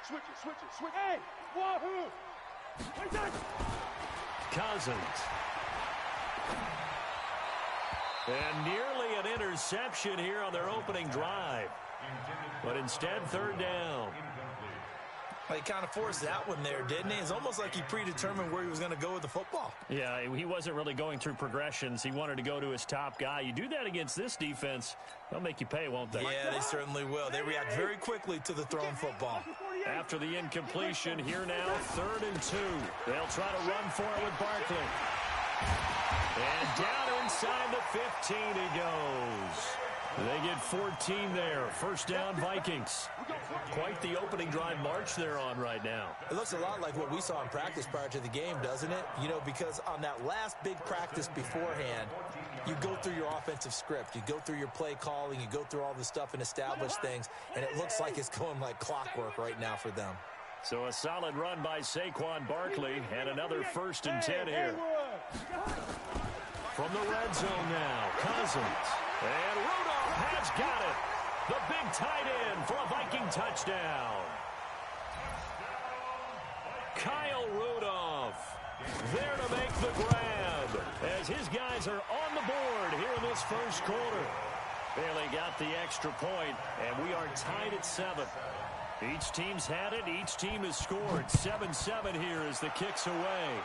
Switch it. Hey, wahoo! Cousins. And nearly an interception here on their opening drive. But instead, third down. Well, he kind of forced that one there, didn't he? It's almost like he predetermined where he was going to go with the football. Yeah, he wasn't really going through progressions. He wanted to go to his top guy. You do that against this defense, they'll make you pay, won't they? Yeah, they certainly will. They react very quickly to the thrown football. After the incompletion, here now, 3rd and 2. They'll try to run for it with Barkley. And down inside the 15 he goes. They get 14 there. First down, Vikings. Quite the opening drive march they're on right now. It looks a lot like what we saw in practice prior to the game, doesn't it? You know, because on that last big practice beforehand, you go through your offensive script. You go through your play calling. You go through all the stuff and establish things. And it looks like it's going like clockwork right now for them. So a solid run by Saquon Barkley and another 1st and 10 here. From the red zone now, Cousins. And Rudolph has got it. The big tight end for a Viking touchdown. Kyle Rudolph there to make the grab as his guys are on the board here in this first quarter. Bailey got the extra point, and we are tied at 7. Each team's had it. Each team has scored. 7-7 here as the kick's away.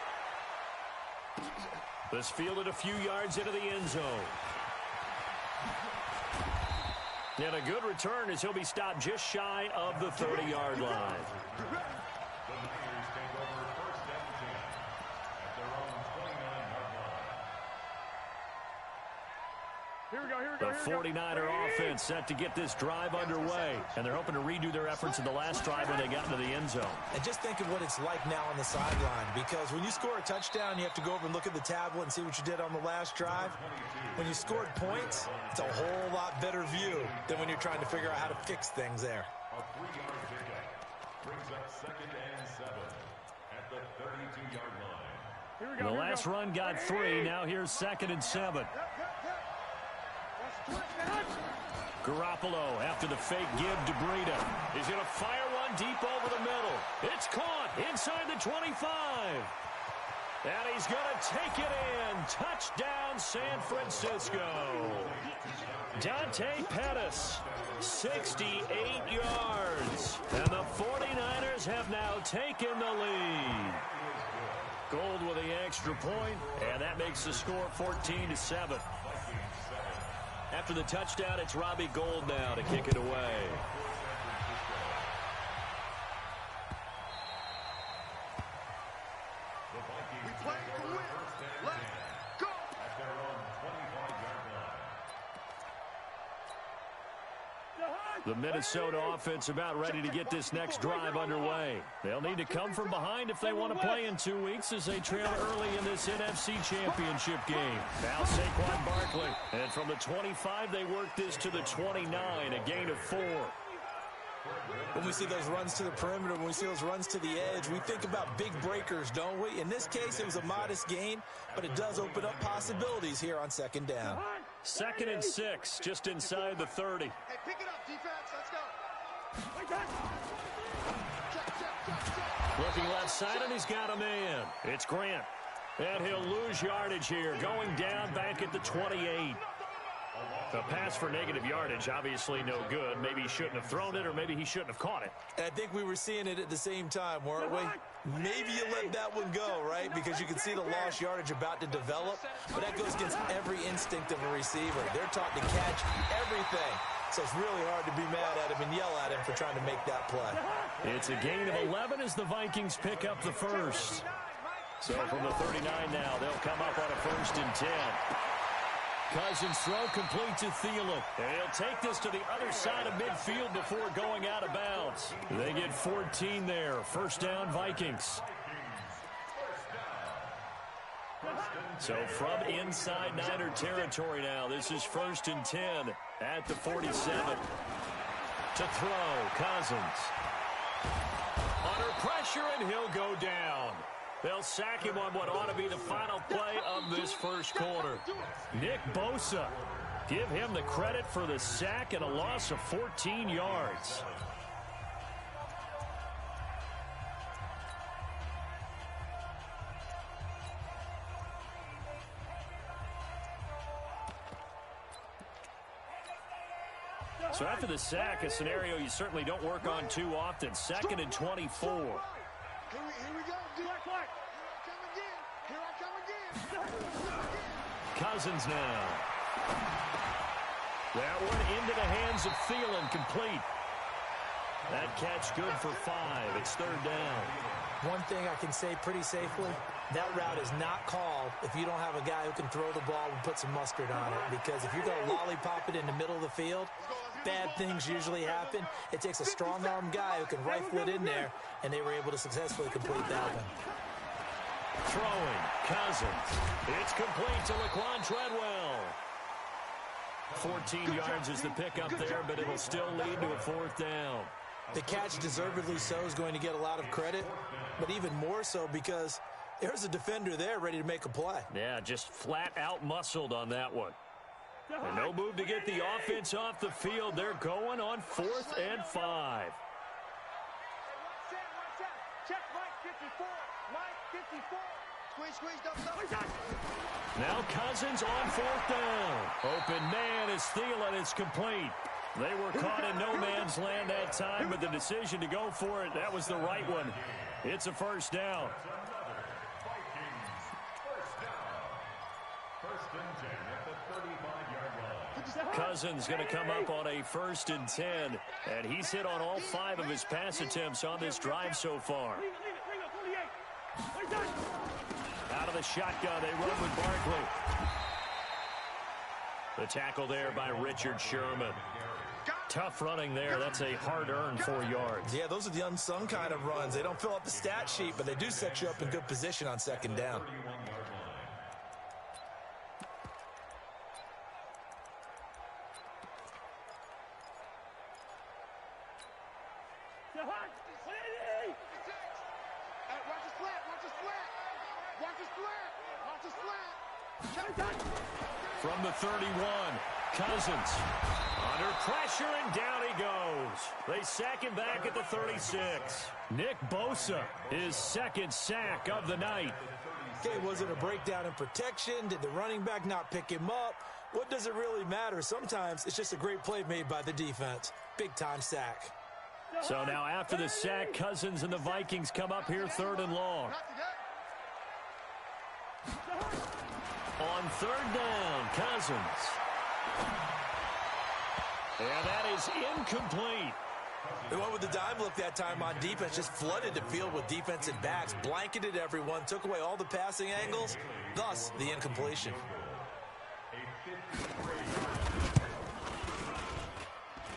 This fielded a few yards into the end zone. And a good return as he'll be stopped just shy of the 30-yard line. The 49er offense set to get this drive underway. And they're hoping to redo their efforts in the last drive when they got into the end zone. And just think of what it's like now on the sideline. Because when you score a touchdown, you have to go over and look at the tablet and see what you did on the last drive. When you scored points, it's a whole lot better view than when you're trying to figure out how to fix things there. A 3-yard pickup brings up 2nd and 7 at the 32-yard line. The last run got 3. Now here's 2nd and 7. Garoppolo after the fake give to Breida. He's going to fire one deep over the middle. It's caught inside the 25. And he's going to take it in. Touchdown, San Francisco. Dante Pettis, 68 yards. And the 49ers have now taken the lead. Gold with the extra point, and that makes the score 14-7. After the touchdown, it's Robbie Gould now to kick it away. We play to win. Let's go. At their own 25-yard line. The Minnesota offense about ready to get this next drive underway. They'll need to come from behind if they want to play in 2 weeks as they trail early in this NFC Championship game. Now Saquon Barkley. And from the 25, they work this to the 29, a gain of 4. When we see those runs to the perimeter, when we see those runs to the edge, we think about big breakers, don't we? In this case, it was a modest gain, but it does open up possibilities here on 2nd down. 2nd and 6, just inside the 30. Hey, pick it up, defense. Let's go. Looking left side, and he's got a man. It's Grant. And he'll lose yardage here, going down back at the 28. A pass for negative yardage, obviously no good. Maybe he shouldn't have thrown it, or maybe he shouldn't have caught it. I think we were seeing it at the same time, weren't we? Maybe you let that one go, right? Because you can see the lost yardage about to develop. But that goes against every instinct of a receiver. They're taught to catch everything. So it's really hard to be mad at him and yell at him for trying to make that play. It's a gain of 11 as the Vikings pick up the first. So from the 39 now, they'll come up on a 1st and 10. Cousins throw complete to Thielen. And he'll take this to the other side of midfield before going out of bounds. They get 14 there. 1st down, Vikings. So from inside Niner territory now, this is 1st and 10 at the 47. To throw, Cousins. Under pressure, and he'll go down. They'll sack him on what ought to be the final play of this first quarter. Nick Bosa, give him the credit for the sack and a loss of 14 yards. So after the sack, a scenario you certainly don't work on too often. 2nd and 24. Here we go. Here I come again. Cousins now. That one into the hands of Thielen, complete. That catch good for 5. It's 3rd down. One thing I can say pretty safely, that route is not called if you don't have a guy who can throw the ball and put some mustard on it. Because if you're going to lollipop it in the middle of the field, bad things usually happen. It takes a strong-arm guy who can rifle it in there, and they were able to successfully complete that one. Throwing, Cousins. It's complete to Laquan Treadwell. 14 yards is the pickup there, but it'll still lead to a 4th down. The catch, deservedly so, is going to get a lot of credit, but even more so because there's a defender there ready to make a play. Yeah, just flat out muscled on that one. And no move to get the offense off the field. They're going on 4th and 5. Check Mike 54. Mike 54. Squeeze. Now Cousins on 4th down. Open man is Thielen. It's complete. They were caught in no man's land that time, but the decision to go for it, that was the right one. It's a 1st down. Vikings, 1st down. 1st and 10 at the 35-yard line. Cousins going to come up on a 1st and 10, and he's hit on all 5 of his pass attempts on this drive so far. Out of the shotgun, they run with Barkley. The tackle there by Richard Sherman. Tough running there. That's a hard-earned 4 yards. Yeah, those are the unsung kind of runs. They don't fill up the stat sheet, but they do set you up in good position on 2nd down. From the 31, Cousins under pressure, and down he goes. They sack him back at the 36. Nick Bosa, his 2nd sack of the night. Okay, was it a breakdown in protection? Did the running back not pick him up? What does it really matter? Sometimes it's just a great play made by the defense. Big-time sack. So now after the sack, Cousins and the Vikings come up here 3rd and long. On 3rd down, Cousins. And that is incomplete. They went with the dime look that time on defense, just flooded the field with defensive backs, blanketed everyone, took away all the passing angles, thus the incompletion.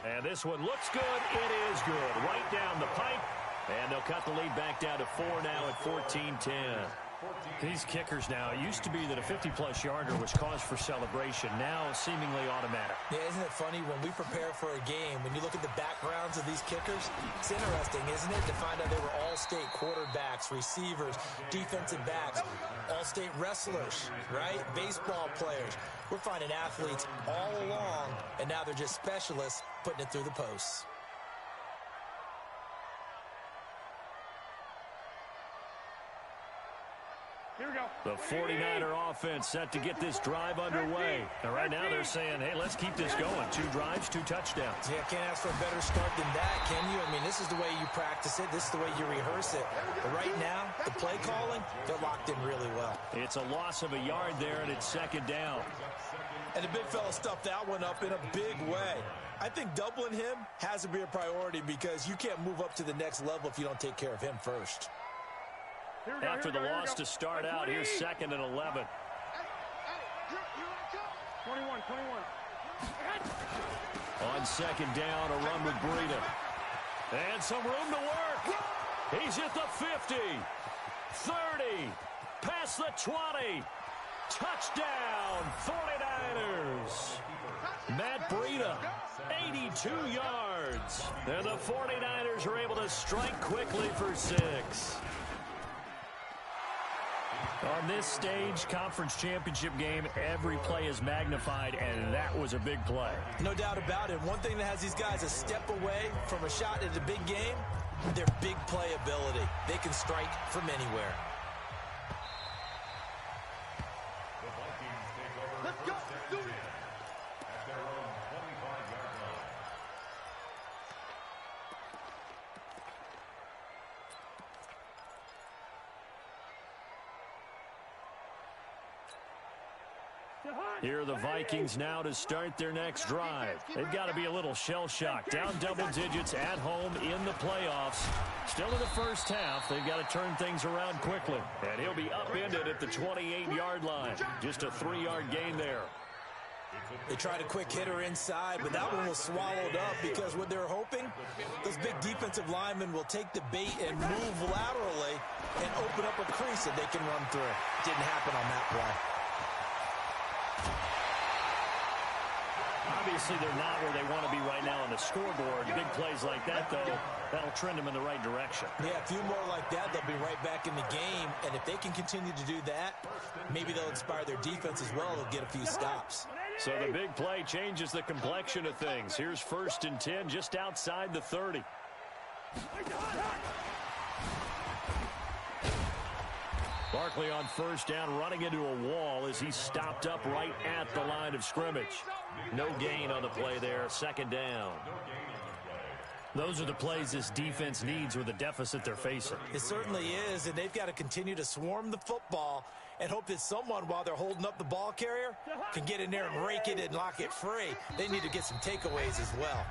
And this one looks good. It is good. Right down the pipe. And they'll cut the lead back down to 4 now at 14-10. These kickers now, it used to be that a 50-plus yarder was cause for celebration. Now seemingly automatic. Yeah, isn't it funny when we prepare for a game, when you look at the backgrounds of these kickers, it's interesting, isn't it, to find out they were all-state quarterbacks, receivers, defensive backs, all-state wrestlers, right? Baseball players. We're finding athletes all along, and now they're just specialists putting it through the posts. Here we go. The 49er offense set to get this drive underway. And right now they're saying, hey, let's keep this going. 2 drives, 2 touchdowns. Yeah, can't ask for a better start than that, can you? I mean, this is the way you practice it. This is the way you rehearse it. But right now, the play calling, they're locked in really well. It's a loss of a yard there, and it's 2nd down. And the big fella stuffed that one up in a big way. I think doubling him has to be a priority because you can't move up to the next level if you don't take care of him first. After the loss to start out, here's 2nd and 11. 21. On 2nd down, a run with Breida. And some room to work. He's at the 50, 30, past the 20. Touchdown, 49ers. Matt Breida, 82 yards. And the 49ers are able to strike quickly for 6. On this stage, conference championship game, every play is magnified, and that was a big play. No doubt about it. One thing that has these guys a step away from a shot at the big game, their big play ability. They can strike from anywhere. The Vikings take over. Let's go. Do it. At their own 25-yard line. Here are the Vikings now to start their next drive. They've got to be a little shell-shocked. Down double digits at home in the playoffs. Still in the first half. They've got to turn things around quickly. And he'll be upended at the 28-yard line. Just a 3-yard gain there. They tried a quick hitter inside, but that one was swallowed up because what they're hoping, those big defensive linemen will take the bait and move laterally and open up a crease that they can run through. Didn't happen on that play. Obviously, they're not where they want to be right now on the scoreboard. Big plays like that, though, that'll trend them in the right direction. Yeah, a few more like that, they'll be right back in the game. And if they can continue to do that, maybe they'll inspire their defense as well. They'll get a few stops. So the big play changes the complexion of things. Here's 1st and 10 just outside the 30. Barkley on 1st down, running into a wall as he's stopped up right at the line of scrimmage. No gain on the play there, 2nd down. Those are the plays this defense needs with the deficit they're facing. It certainly is, and they've got to continue to swarm the football and hope that someone, while they're holding up the ball carrier, can get in there and rake it and lock it free. They need to get some takeaways as well.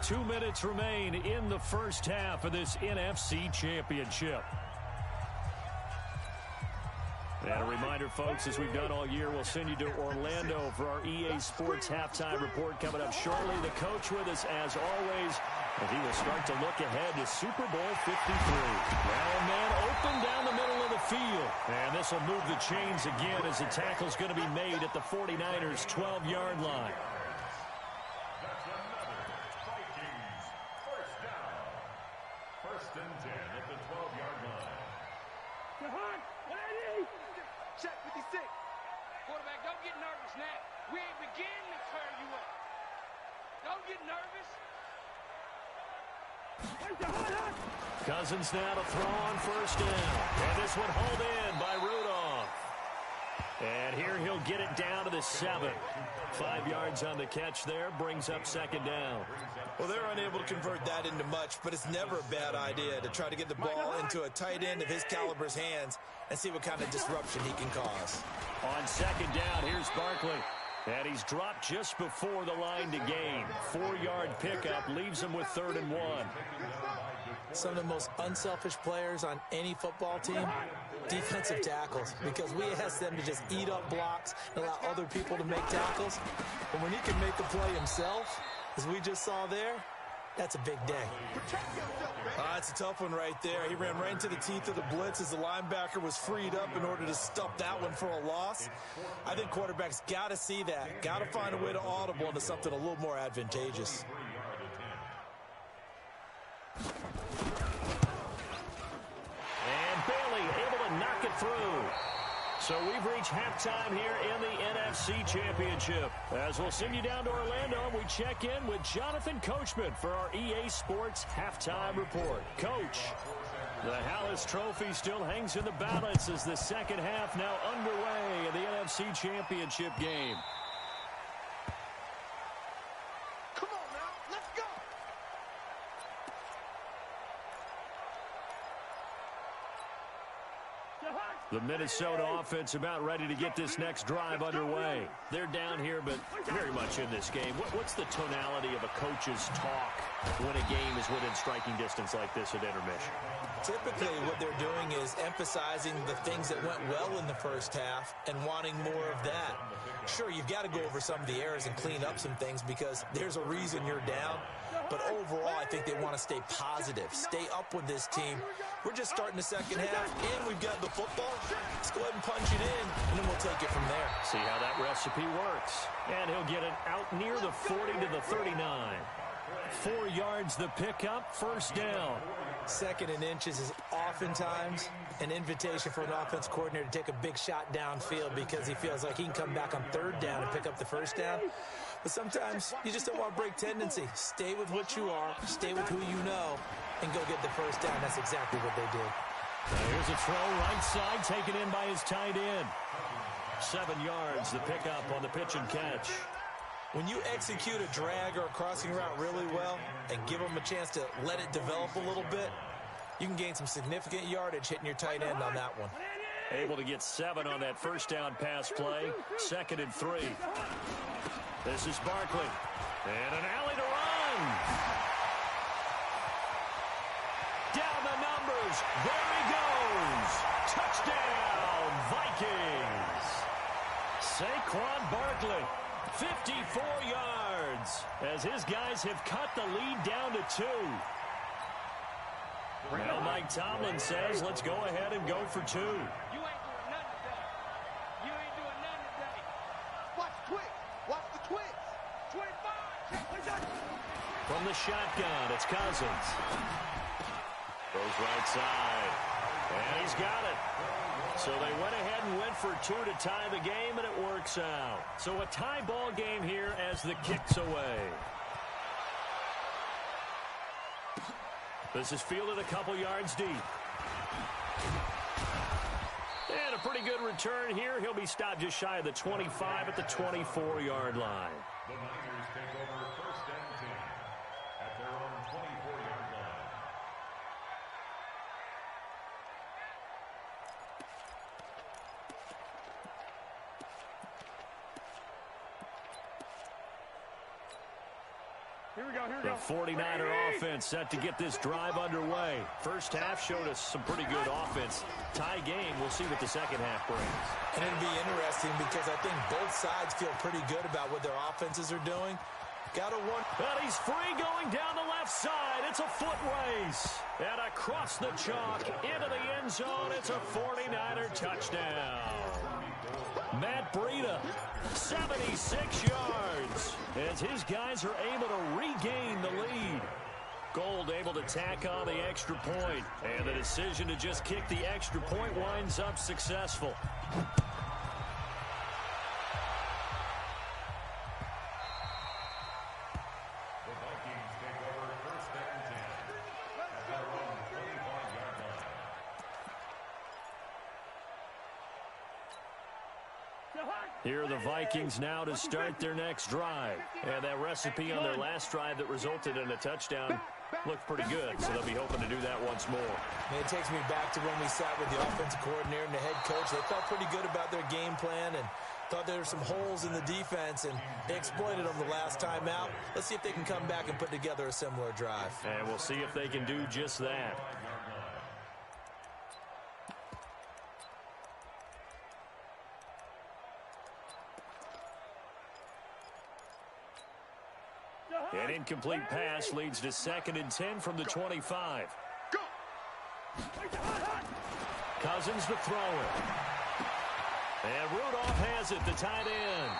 2 minutes remain in the first half of this NFC Championship. And a reminder, folks, as we've done all year, we'll send you to Orlando for our EA Sports Halftime Report coming up shortly. The coach with us, as always, and he will start to look ahead to Super Bowl 53. Now a man open down the middle of the field. And this will move the chains again as the tackle's going to be made at the 49ers' 12-yard line. That's another Vikings first down. 1st and 10 at the 12-yard line. Check 56. Quarterback, don't get nervous now. We ain't beginning to turn you up. Don't get nervous. Cousins now to throw on 1st down. And this one hauled in by Rudolph. And here he'll get it down to the 7. 5 yards on the catch there, brings up 2nd down. Well, they're unable to convert that into much, but it's never a bad idea to try to get the ball into a tight end of his caliber's hands and see what kind of disruption he can cause. On 2nd down, here's Barkley. And he's dropped just before the line to gain. 4-yard pickup leaves him with 3rd and 1. Some of the most unselfish players on any football team, defensive tackles, because we ask them to just eat up blocks and allow other people to make tackles. But when he can make the play himself, as we just saw there, that's a big day. That's a tough one right there. He ran right into the teeth of the blitz as the linebacker was freed up in order to stop that one for a loss. I think quarterbacks got to see that, got to find a way to audible into something a little more advantageous. And Bailey able to knock it through. So we've reached halftime here in the NFC Championship. As we'll send you down to Orlando, we check in with Jonathan Coachman for our EA Sports Halftime Report. Coach, the Hallis Trophy still hangs in the balance as the second half now underway in the NFC Championship game. Come on now, let's go. The Minnesota offense about ready to get this next drive underway. They're down here, but very much in this game. What's the tonality of a coach's talk when a game is within striking distance like this at intermission? Typically, what they're doing is emphasizing the things that went well in the first half and wanting more of that. Sure, you've got to go over some of the errors and clean up some things because there's a reason you're down. But overall, I think they want to stay positive, stay up with this team. We're just starting the second half, and we've got the football. Let's go ahead and punch it in, and then we'll take it from there. See how that recipe works. And he'll get it out near the 40 to the 39. 4 yards the pickup, 1st down. 2nd and inches is oftentimes an invitation for an offense coordinator to take a big shot downfield because he feels like he can come back on 3rd down and pick up the 1st down. But sometimes you just don't want to break tendency. Stay with what you are, stay with who you know, and go get the 1st down. That's exactly what they did. Here's a throw right side, taken in by his tight end. 7 yards, the pickup on the pitch and catch. When you execute a drag or a crossing route really well and give them a chance to let it develop a little bit, you can gain some significant yardage hitting your tight end on that one. Able to get 7 on that first down pass play. 2nd and 3. This is Barkley. And an alley to run. Down the numbers. There he goes. Touchdown, Vikings. Saquon Barkley, 54 yards, as his guys have cut the lead down to 2. Now Mike Tomlin says, let's go ahead and go for 2. You ain't doing nothing today. You ain't doing nothing today. Watch the twitch. Watch the twitch. 25. From the shotgun, it's Cousins. Goes right side. And he's got it. So they went ahead and went for 2 to tie the game, and it works out. So a tie ball game here as the kick's away. This is fielded a couple yards deep. And a pretty good return here. He'll be stopped just shy of the 25 at the 24-yard line. The Niners take over 1st and 10 at their own 24-yard line. The 49er offense set to get this drive underway. First half showed us some pretty good offense. Tie game, we'll see what the second half brings. And it'll be interesting because I think both sides feel pretty good about what their offenses are doing. But he's free going down the left side. It's a foot race. And across the chalk, into the end zone, it's a 49er touchdown. Matt Breida, 76 yards, as his guys are able to regain the lead. Gold able to tack on the extra point, and the decision to just kick the extra point winds up successful. The Vikings take over 1st and 10 at their own 25-yard line. Here are the Vikings now to start their next drive. And that recipe on their last drive that resulted in a touchdown looked pretty good, so they'll be hoping to do that once more. And it takes me back to when we sat with the offensive coordinator and the head coach. They felt pretty good about their game plan and thought there were some holes in the defense, and they exploited them the last time out. Let's see if they can come back and put together a similar drive. And we'll see if they can do just that. An incomplete pass leads to 2nd and 10 from the 25. Cousins to throw it. And Rudolph has it, the tight end.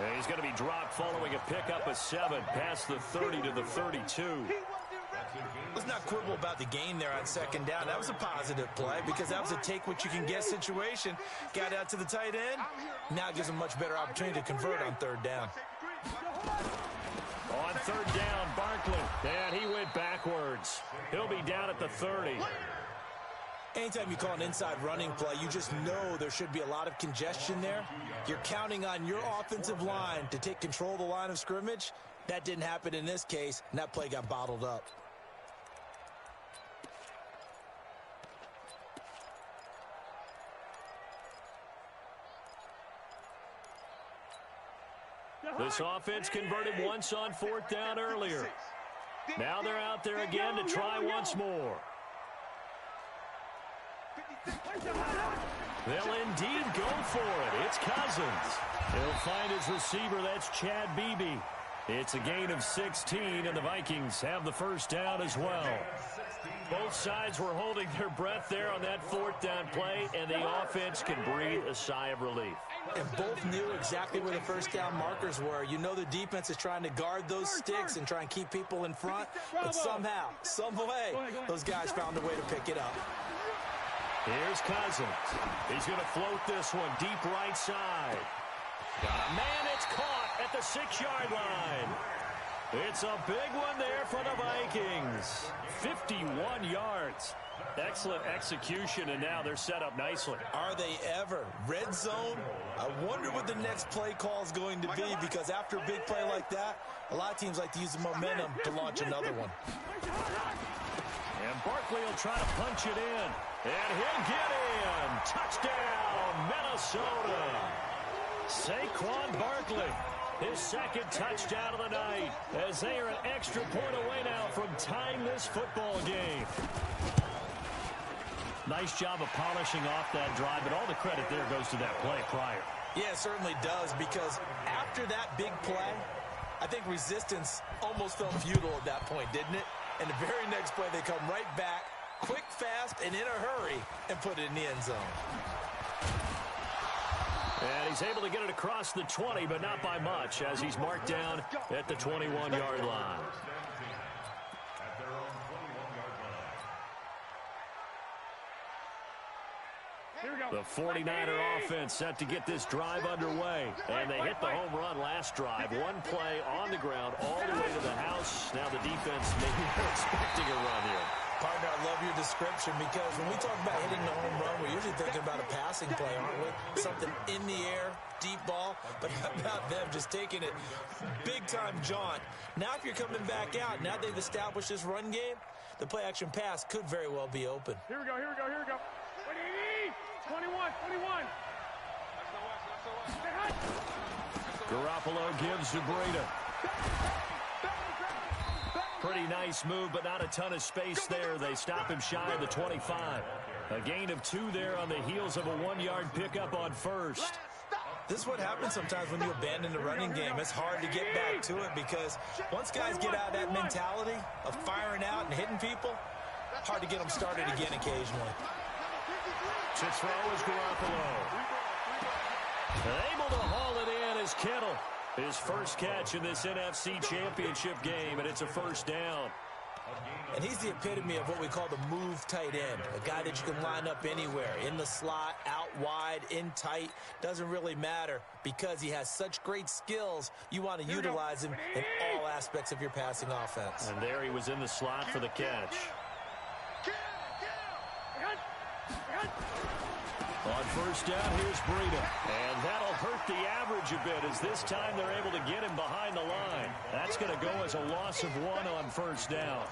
And he's going to be dropped following a pickup of 7 past the 30 to the 32. Let's not quibble about the gain there on 2nd down. That was a positive play because that was a take-what-you-can-get situation. Got out to the tight end. Now gives him a much better opportunity to convert on 3rd down. On 3rd down, Barkley. And he went backwards. He'll be down at the 30. Anytime you call an inside running play, you just know there should be a lot of congestion there. You're counting on your offensive line to take control of the line of scrimmage. That didn't happen in this case, and that play got bottled up. This offense converted once on 4th down earlier. Now they're out there again to try once more. They'll indeed go for it. It's Cousins. He'll find his receiver. That's Chad Beebe. It's a gain of 16, and the Vikings have the 1st down as well. Both sides were holding their breath there on that 4th down play, and the offense can breathe a sigh of relief. And both knew exactly where the 1st down markers were. You know the defense is trying to guard those sticks and try and keep people in front, but somehow, some way, those guys found a way to pick it up. Here's Cousins. He's going to float this one deep right side. Man, it's caught at the 6-yard line. It's a big one there for the Vikings. 51 yards. Excellent execution, and now they're set up nicely. Are they ever? Red zone? I wonder what the next play call is going to be, because after a big play like that, a lot of teams like to use the momentum to launch another one. And Barkley will try to punch it in. And he'll get in. Touchdown, Minnesota. Saquon Barkley, his second touchdown of the night, as they are an extra point away now from tying this football game. Nice job of polishing off that drive, but all the credit there goes to that play prior. Yeah, it certainly does, because after that big play, I think resistance almost felt futile at that point, didn't it? And the very next play, they come right back, quick, fast, and in a hurry, and put it in the end zone. And he's able to get it across the 20, but not by much, as he's marked down at the 21-yard line. The 49er offense set to get this drive underway. And they hit the home run last drive. One play on the ground all the way to the house. Now the defense maybe expecting a run here. Partner, I love your description, because when we talk about hitting the home run, we're usually thinking about a passing play, aren't we? Something in the air, deep ball. But how about them just taking it big-time jaunt? Now if you're coming back out, now they've established this run game, the play-action pass could very well be open. Here we go. 21. Garoppolo gives to DaeDae. Pretty nice move, but not a ton of space there. They stop him shy of the 25. A gain of 2 there on the heels of a 1-yard pickup on first. This is what happens sometimes when you abandon the running game. It's hard to get back to it, because once guys get out of that mentality of firing out and hitting people, hard to get them started again occasionally. To throw is Garoppolo. Able to haul it in is Kittle. His first catch in this NFC Championship game, and it's a first down. And he's the epitome of what we call the move tight end, a guy that you can line up anywhere, in the slot, out wide, in tight, doesn't really matter, because he has such great skills. You want to utilize him in all aspects of your passing offense. And there he was in the slot for the catch. On first down, here's DaeDae. And that'll hurt the average a bit, as this time they're able to get him behind the line. That's going to go as a loss of 1 on first down.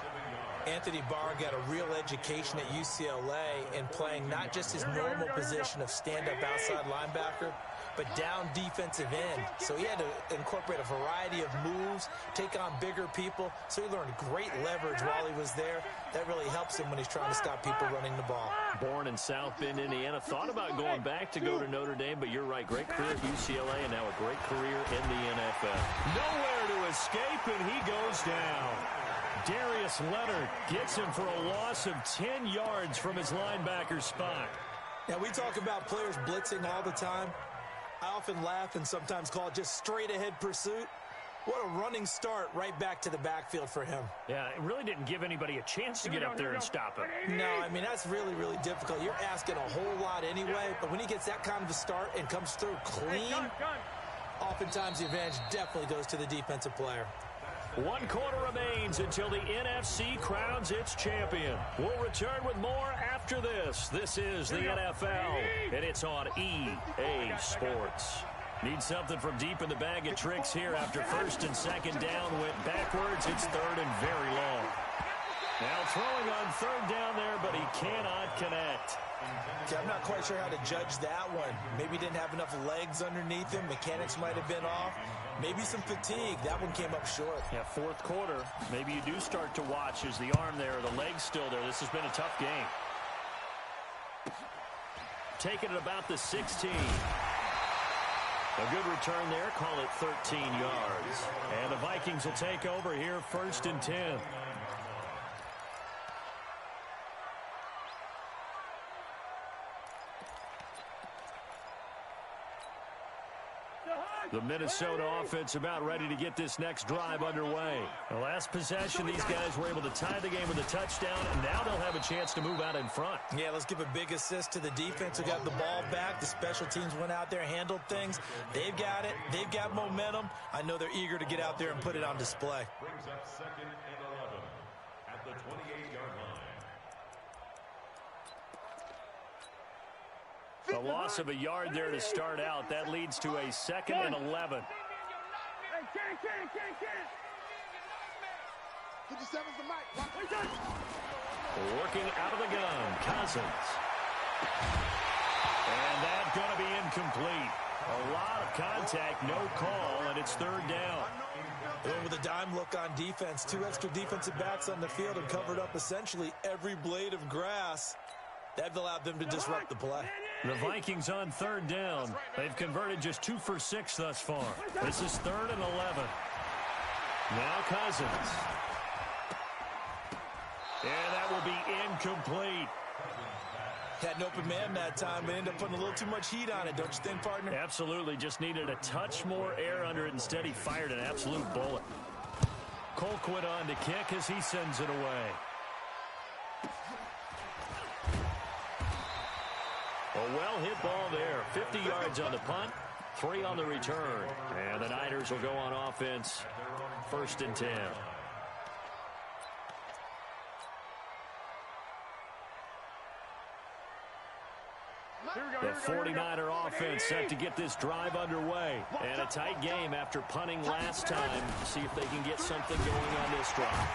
Anthony Barr got a real education at UCLA in playing not just his normal position of stand-up outside linebacker, but down defensive end. So he had to incorporate a variety of moves, take on bigger people. So he learned great leverage while he was there. That really helps him when he's trying to stop people running the ball. Born in South Bend, Indiana. Thought about going back to go to Notre Dame, but you're right. Great career at UCLA, and now a great career in the NFL. Nowhere to escape, and he goes down. Darius Leonard gets him for a loss of 10 yards from his linebacker spot. Now, we talk about players blitzing all the time. I often laugh and sometimes call it just straight-ahead pursuit. What a running start right back to the backfield for him. Yeah, it really didn't give anybody a chance to get up there and stop him. No, I mean, that's really, really difficult. You're asking a whole lot anyway, but when he gets that kind of a start and comes through clean, oftentimes the advantage definitely goes to the defensive player. 1 quarter remains until the NFC crowns its champion. We'll return with more after this. This is the NFL, and it's on EA Sports. Need something from deep in the bag of tricks here after first and second down went backwards. It's third and very long. Now throwing on third down there, but he cannot connect. Okay, I'm not quite sure how to judge that one. Maybe he didn't have enough legs underneath him. Mechanics might have been off. Maybe some fatigue. That one came up short. Yeah, fourth quarter. Maybe you do start to watch as the arm there, the leg's still there. This has been a tough game. Taking it about the 16. A good return there. Call it 13 yards. And the Vikings will take over here first and 10. The Minnesota offense about ready to get this next drive underway. The last possession, these guys were able to tie the game with a touchdown, and now they'll have a chance to move out in front. Yeah, let's give a big assist to the defense who got the ball back. The special teams went out there, handled things. They've got it. They've got momentum. I know they're eager to get out there and put it on display. Brings up 2nd and 11 at the 28-yard line. A loss of a yard there to start out. That leads to a 2nd and 11. 57's the mic. Working out of the gun, Cousins. And that's going to be incomplete. A lot of contact, no call, and it's third down. And with a dime look on defense, 2 extra defensive backs on the field and covered up essentially every blade of grass. That allowed them to disrupt the play. The Vikings on third down. They've converted just 2 for 6 thus far. This is 3rd and 11. Now Cousins. And that will be incomplete. Had an open man that time, but ended up putting a little too much heat on it, don't you think, partner? Absolutely. Just needed a touch more air under it. Instead, he fired an absolute bullet. Colquitt on to kick as he sends it away. A well-hit ball there. 50 yards on the punt, 3 on the return. And the Niners will go on offense. 1st and 10. The 49er offense set to get this drive underway. And a tight game after punting last time. See if they can get something going on this drive.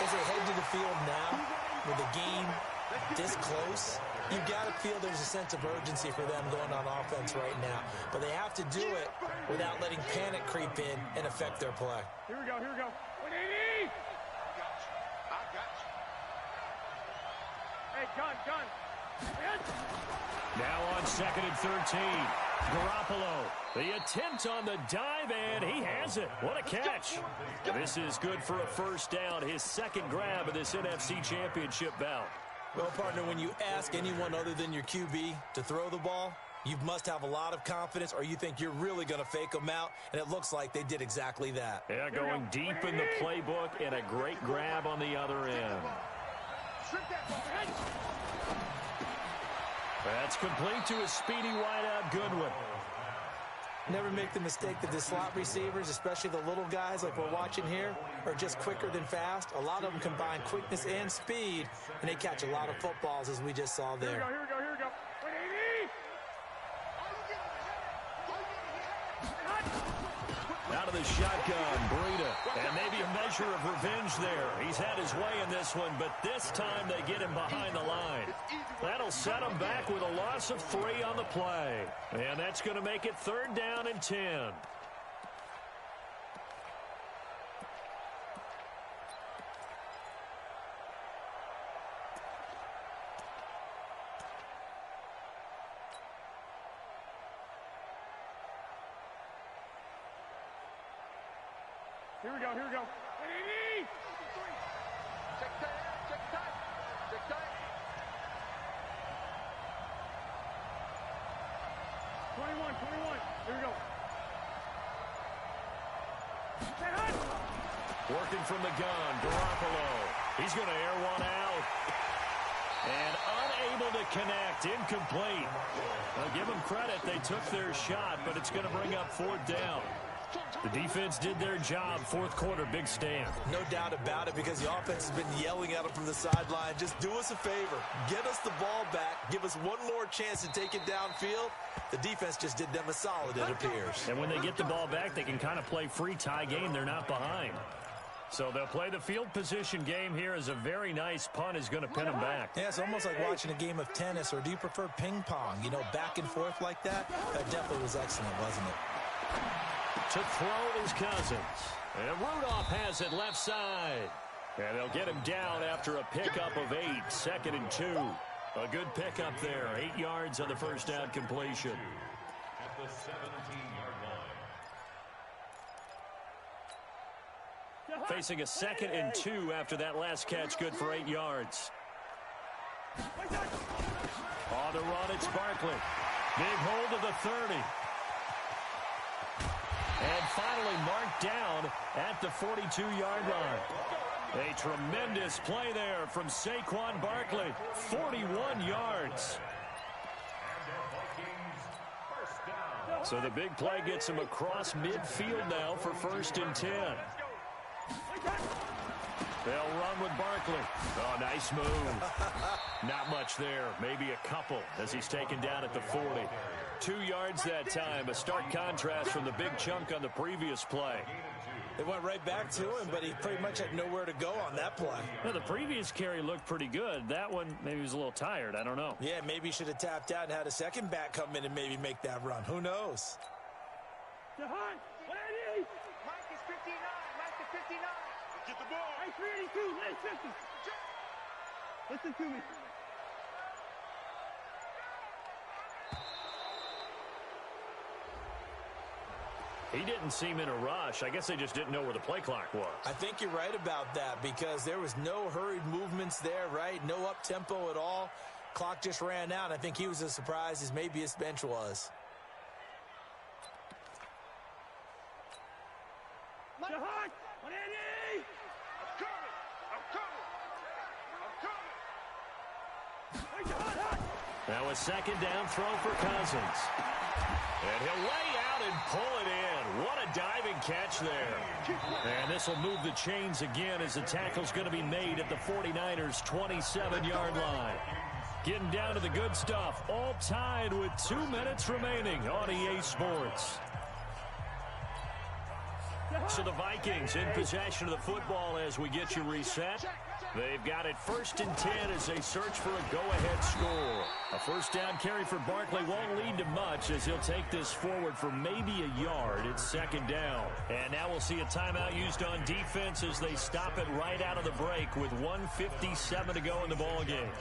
As they head to the field now, with the game this close, you've got to feel there's a sense of urgency for them going on offense right now. But they have to do it without letting panic creep in and affect their play. Here we go. 180. I got you. Hey, gun. Now on 2nd and 13. Garoppolo, the attempt on the dive, and he has it. What a catch. This is good for a first down, his 2nd grab of this NFC Championship bout. Well, partner, when you ask anyone other than your QB to throw the ball, you must have a lot of confidence, or you think you're really going to fake them out, and it looks like they did exactly that. Yeah, going deep in the playbook, and a great grab on the other end. That's complete to a speedy wideout Goodwin. Never make the mistake that the slot receivers, especially the little guys like we're watching here, are just quicker than fast. A lot of them combine quickness and speed, and they catch a lot of footballs, as we just saw there. Here we go. 180. Out of the shotgun, Breida. And maybe a measure of revenge there. He's had his way in this one, but this time they get him behind the line. That'll set him back with a loss of 3 on the play. And that's going to make it 3rd down and 10. Here we go. 180. Check tight. 21. Here we go. Working from the gun, Garoppolo. He's going to air one out. And unable to connect, incomplete. I'll give them credit, they took their shot, but it's going to bring up 4th down. The defense did their job. 4th quarter, big stand. No doubt about it, because the offense has been yelling at them from the sideline. Just do us a favor. Get us the ball back. Give us one more chance to take it downfield. The defense just did them a solid, it appears. And when they get the ball back, they can kind of play free tie game. They're not behind. So they'll play the field position game here as a very nice punt is going to pin them back. Yeah, it's almost like watching a game of tennis, or do you prefer ping pong? You know, back and forth like that? That definitely was excellent, wasn't it? To throw is Cousins. And Rudolph has it left side. And they'll get him down after a pickup of 8. 2nd and 2. A good pickup there. 8 yards on the first down completion. At the 17-yard line. Facing a 2nd and 2 after that last catch. Good for 8 yards. On the run, it's Barkley. Big hold of the 30. And finally marked down at the 42-yard line. A tremendous play there from Saquon Barkley. 41 yards. So the big play gets him across midfield now for 1st and 10. They'll run with Barkley. Oh, nice move. Not much there. Maybe a couple as he's taken down at the 40. 2 yards that time. A stark contrast from the big chunk on the previous play. They went right back to him, but he pretty much had nowhere to go on that play. Well, the previous carry looked pretty good. That one, maybe he was a little tired. I don't know. Yeah, maybe he should have tapped out and had a second back come in and maybe make that run. Who knows? Mike is 59. Mike is 59. Get the ball. Mike 382. Listen to me. He didn't seem in a rush. I guess they just didn't know where the play clock was. I think you're right about that because there was no hurried movements there, right? No up-tempo at all. Clock just ran out. I think he was as surprised as maybe his bench was. Now a second down throw for Cousins. And he'll lay out and pull it in. What a diving catch there. And this will move the chains again as the tackle's going to be made at the 49ers' 27-yard line. Getting down to the good stuff. All tied with 2 minutes remaining on EA Sports. So the Vikings in possession of the football as we get you reset. They've got it 1st and 10 as they search for a go-ahead score. A first down carry for Barkley won't lead to much as he'll take this forward for maybe a yard. It's 2nd down. And now we'll see a timeout used on defense as they stop it right out of the break with 1:57 to go in the ballgame.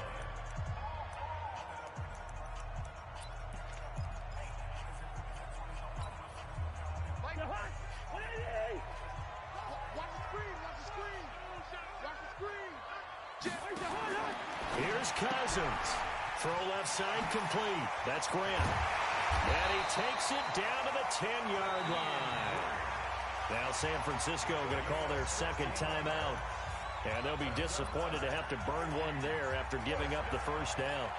Here's Cousins. Throw left side complete. That's Grant. And he takes it down to the 10-yard line. Now San Francisco going to call their second timeout. And they'll be disappointed to have to burn one there after giving up the first down.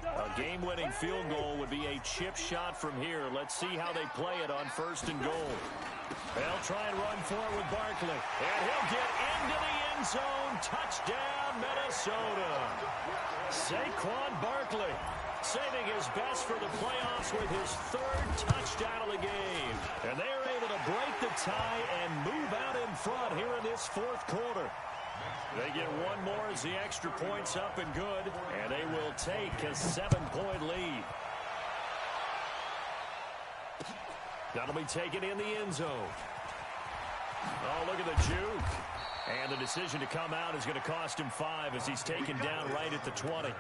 A game-winning field goal would be a chip shot from here. Let's see how they play it on 1st and goal. They'll try and run for it with Barkley. And he'll get into the end zone. Touchdown, Minnesota. Saquon Barkley saving his best for the playoffs with his 3rd touchdown of the game. And they're able to break the tie and move out in front here in this 4th quarter. They get one more as the extra point's up and good, and they will take a 7-point lead. That'll be taken in the end zone. Oh, look at the juke. And the decision to come out is going to cost him 5 as he's taken down right at the 20. The Niners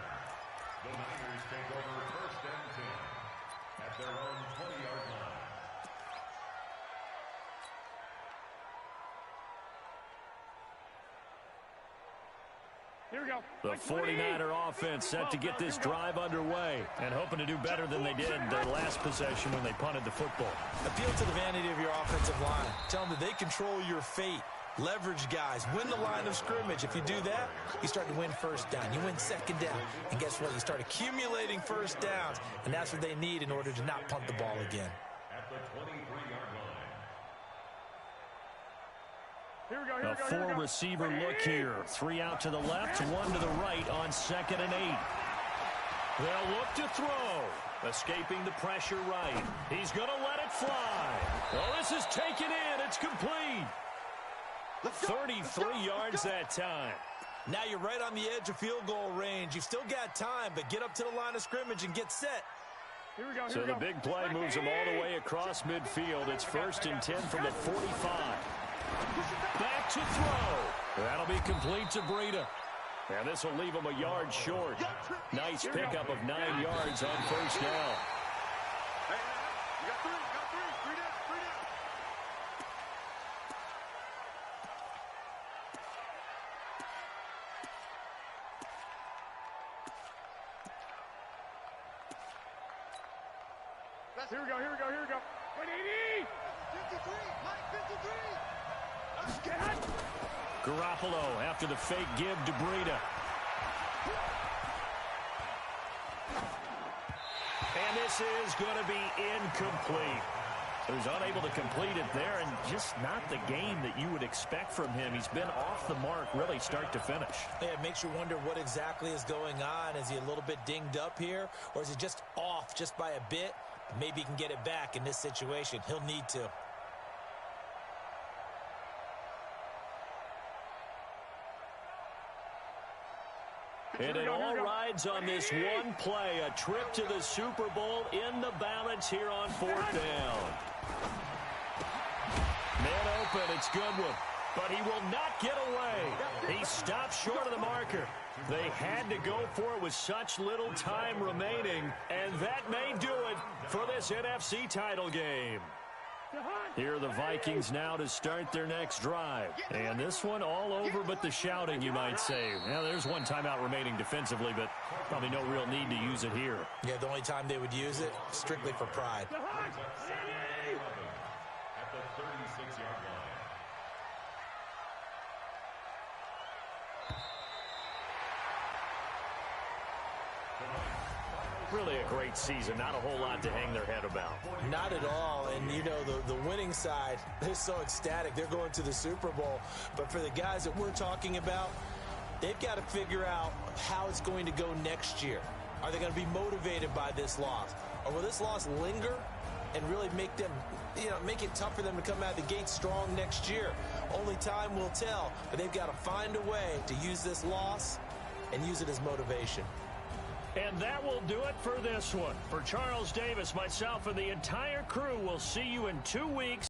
take over 1st and 10 at their own 20-yard line. Here we go. The 49er offense set to get this drive underway and hoping to do better than they did their last possession when they punted the football. Appeal to the vanity of your offensive line. Tell them that they control your fate. Leverage guys. Win the line of scrimmage. If you do that, you start to win 1st down. You win 2nd down. And guess what? You start accumulating 1st downs. And that's what they need in order to not punt the ball again. At the 23-yard line. Here we go. A 4-receiver look here. 3 out to the left, 1 to the right on 2nd and 8. They'll look to throw. Escaping the pressure right. He's going to let it fly. Well, this is taken in. It's complete. 33 yards that time. Now you're right on the edge of field goal range. You've still got time, but get up to the line of scrimmage and get set. Here we go. So the big play moves them all the way across midfield. It's 1st and 10 from the 45. Back to throw. That'll be complete to Breida. And this will leave him a yard short. Nice pickup of 9 yards on 1st down. You got 3. Three down. Here we go. 180. 53. Mike, 53. Garoppolo after the fake give to Breida. And this is going to be incomplete. who's unable to complete it there, and just not the game that you would expect from him. He's been off the mark really start to finish. Yeah, it makes you wonder what exactly is going on. Is he a little bit dinged up here, or is he just off just by a bit? Maybe he can get it back in this situation. He'll need to. And it all rides on this one play, a trip to the Super Bowl in the balance here on 4th down. Man open, it's Goodwin, but he will not get away. He stops short of the marker. They had to go for it with such little time remaining, and that may do it for this NFC title game. Here are the Vikings now to start their next drive. And this one all over but the shouting, you might say. Now, there's one timeout remaining defensively, but probably no real need to use it here. Yeah, the only time they would use it, strictly for pride. At the 36-yard line. Really a great season. Not a whole lot to hang their head about. Not at all. And, you know, the winning side, they're so ecstatic. They're going to the Super Bowl. But for the guys that we're talking about, they've got to figure out how it's going to go next year. Are they going to be motivated by this loss? Or will this loss linger and really make them, you know, make it tough for them to come out of the gate strong next year? Only time will tell. But they've got to find a way to use this loss and use it as motivation. And that will do it for this one. For Charles Davis, myself, and the entire crew, we'll see you in 2 weeks.